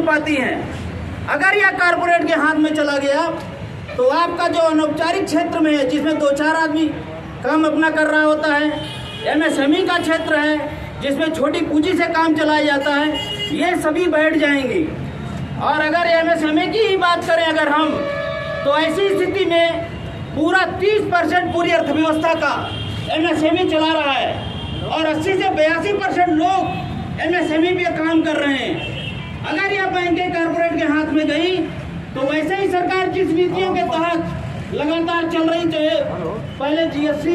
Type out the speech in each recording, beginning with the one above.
पाती हैं। अगर यह कारपोरेट के हाथ में चला गया तो आपका जो अनौपचारिक क्षेत्र में है, जिसमें 2-4 आदमी काम अपना कर रहा होता है, एमएसएमई का क्षेत्र है जिसमें छोटी पूंजी से काम चलाया जाता है, ये सभी बैठ जाएंगे। और अगर एमएसएमई की ही बात करें अगर हम, तो ऐसी स्थिति में पूरा 30% पूरी अर्थव्यवस्था का एमएसएमई चला रहा है और 80 से 82% लोग एमएसएमई पे काम कर रहे हैं। अगर यह बैंकें कारपोरेट के हाथ में गई तो वैसे ही सरकार जिस नीतियों के तहत लगातार चल रही, चाहे पहले जीएसटी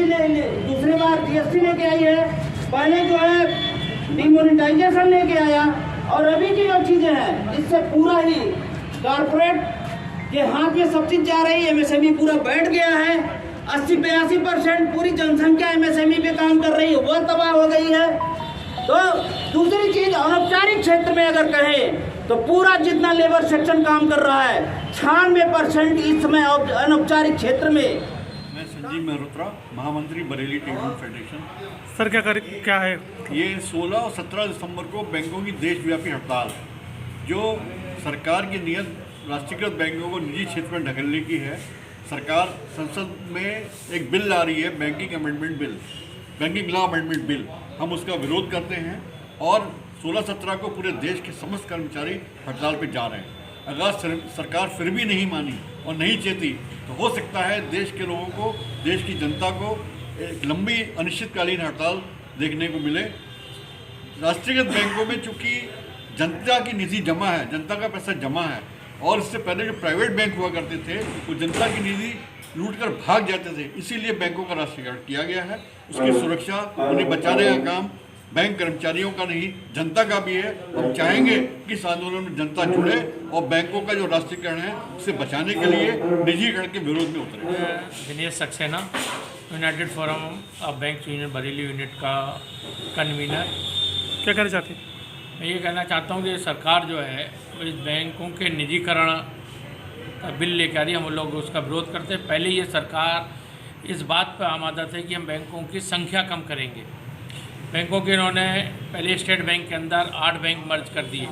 दूसरी बार जीएसटी लेके आई है, पहले जो है डिमोनेटाइजेशन लेके आया, और अभी की जो चीज़ें हैं इससे पूरा ही कारपोरेट के हाथ में सब चीज़ जा रही है। एमएसएमई पूरा बैठ गया है। 80-82% पूरी जनसंख्या एमएसएमई पे काम कर रही है, वह तबाह हो गई है। तो दूसरी चीज़, अनौपचारिक क्षेत्र में अगर कहें तो पूरा जितना लेबर सेक्शन काम कर रहा है 96% इस समय अनौपचारिक क्षेत्र में। मैं संजीव मेहरोत्रा, महामंत्री Bareilly trade union federation. Sir क्या है ये 16 और 17 दिसंबर को बैंकों की देशव्यापी हड़ताल, जो सरकार की नियत राष्ट्रीयकृत बैंकों को निजी क्षेत्र में ढकेलने की है। सरकार संसद में एक बिल ला रही है, banking amendment bill, banking law amendment bill. हम उसका विरोध करते हैं और 16-17 को पूरे देश के समस्त कर्मचारी हड़ताल पर जा रहे हैं। अगर सरकार फिर भी नहीं मानी और नहीं चेती तो हो सकता है देश के लोगों को, देश की जनता को एक लंबी अनिश्चितकालीन हड़ताल देखने को मिले। राष्ट्रीयकृत बैंकों में चूँकि जनता की निधि जमा है, जनता का पैसा जमा है, और इससे पहले जो प्राइवेट बैंक हुआ करते थे वो जनता की निधि लूट कर भाग जाते थे, इसीलिए बैंकों का राष्ट्रीयकरण किया गया है। उसकी सुरक्षा, उन्हें बचाने का काम बैंक कर्मचारियों का नहीं, जनता का भी है। हम चाहेंगे कि इस आंदोलन में जनता जुड़े और बैंकों का जो राष्ट्रीयकरण है उसे बचाने के लिए निजीकरण के विरोध में उतरे। Dinesh Saxena, United forum of bank union Bareilly unit का कन्वीनर। क्या कहना चाहते हैं? मैं ये कहना चाहता हूँ कि सरकार जो है इस बैंकों के निजीकरण का बिल लेकर आ रही है, हम लोग उसका विरोध करते हैं। पहले ये सरकार इस बात पर आमादा थे कि हम बैंकों की संख्या कम करेंगे। बैंकों के इन्होंने पहले स्टेट बैंक के अंदर 8 बैंक मर्ज कर दिए,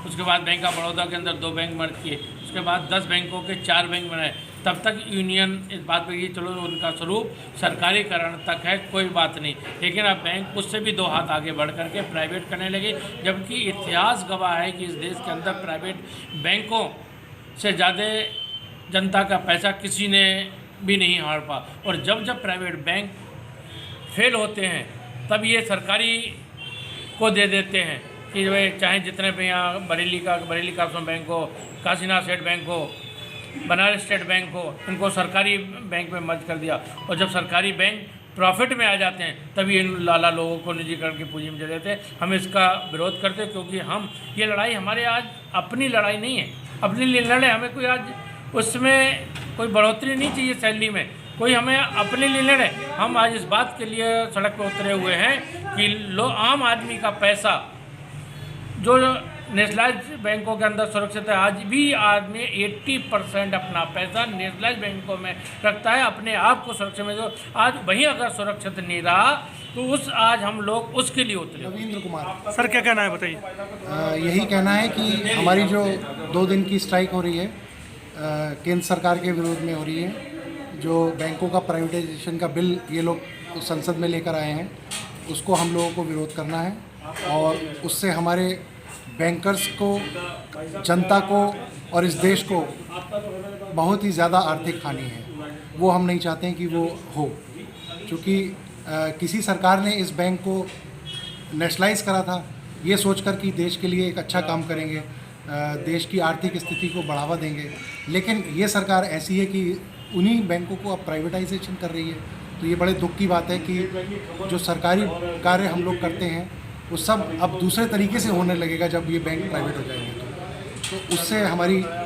उसके बाद बैंक ऑफ बड़ौदा के अंदर 2 बैंक मर्ज किए, उसके बाद 10 बैंकों के 4 बैंक बनाए। तब तक यूनियन इस बात पर ये चलो उनका स्वरूप सरकारीकरण तक है, कोई बात नहीं, लेकिन अब बैंक उससे भी 2 हाथ आगे बढ़ करके प्राइवेट करने लगे। जबकि इतिहास गवाह है कि इस देश के अंदर प्राइवेट बैंकों से ज़्यादा जनता का पैसा किसी ने भी नहीं हार पा। और जब प्राइवेट बैंक फेल होते हैं तब ये सरकारी को दे देते हैं कि भाई चाहे जितने भी यहाँ बरेली कार्पोरेशन बैंक हो, काशीनाथ स्टेट बैंक हो, बनारस स्टेट बैंक हो, इनको सरकारी बैंक में मर्ज कर दिया। और जब सरकारी बैंक प्रॉफिट में आ जाते हैं तभी इन लाला लोगों को निजीकरण की पूंजी में दे देते हैं। हम इसका विरोध करते हैं क्योंकि हम ये लड़ाई हमारे आज अपनी लड़ाई नहीं है, अपने लिए लड़े। हमें कोई आज उसमें कोई बढ़ोतरी नहीं चाहिए सैलरी में, कोई हमें अपने लिए लड़े। हम आज इस बात के लिए सड़क पर उतरे हुए हैं कि आम आदमी का पैसा जो नेशनलाइज बैंकों के अंदर सुरक्षित है, आज भी आदमी 80% अपना पैसा नेशनलाइज बैंकों में रखता है, अपने आप को सुरक्षित में। जो आज वहीं अगर सुरक्षित नहीं रहा तो आज हम लोग उसके लिए उतरे। रविंद्र कुमार। सर क्या कहना है बताइए? यही कहना है कि हमारी जो 2 दिन की स्ट्राइक हो रही है केंद्र सरकार के विरोध में हो रही है। जो बैंकों का प्राइवेटाइजेशन का बिल ये लोग संसद में लेकर आए हैं, उसको हम लोगों को विरोध करना है, और उससे हमारे बैंकर्स को, जनता को और इस देश को बहुत ही ज़्यादा आर्थिक हानि है। वो हम नहीं चाहते हैं कि वो हो, क्योंकि किसी सरकार ने इस बैंक को नेशनलाइज करा था ये सोचकर कि देश के लिए एक अच्छा काम करेंगे, देश की आर्थिक स्थिति को बढ़ावा देंगे। लेकिन ये सरकार ऐसी है कि उन्हीं बैंकों को अब प्राइवेटाइजेशन कर रही है। तो ये बड़े दुख की बात है कि जो सरकारी कार्य हम लोग करते हैं वो सब अब दूसरे तरीके से होने लगेगा जब ये बैंक प्राइवेट हो जाएंगे। तो उससे हमारी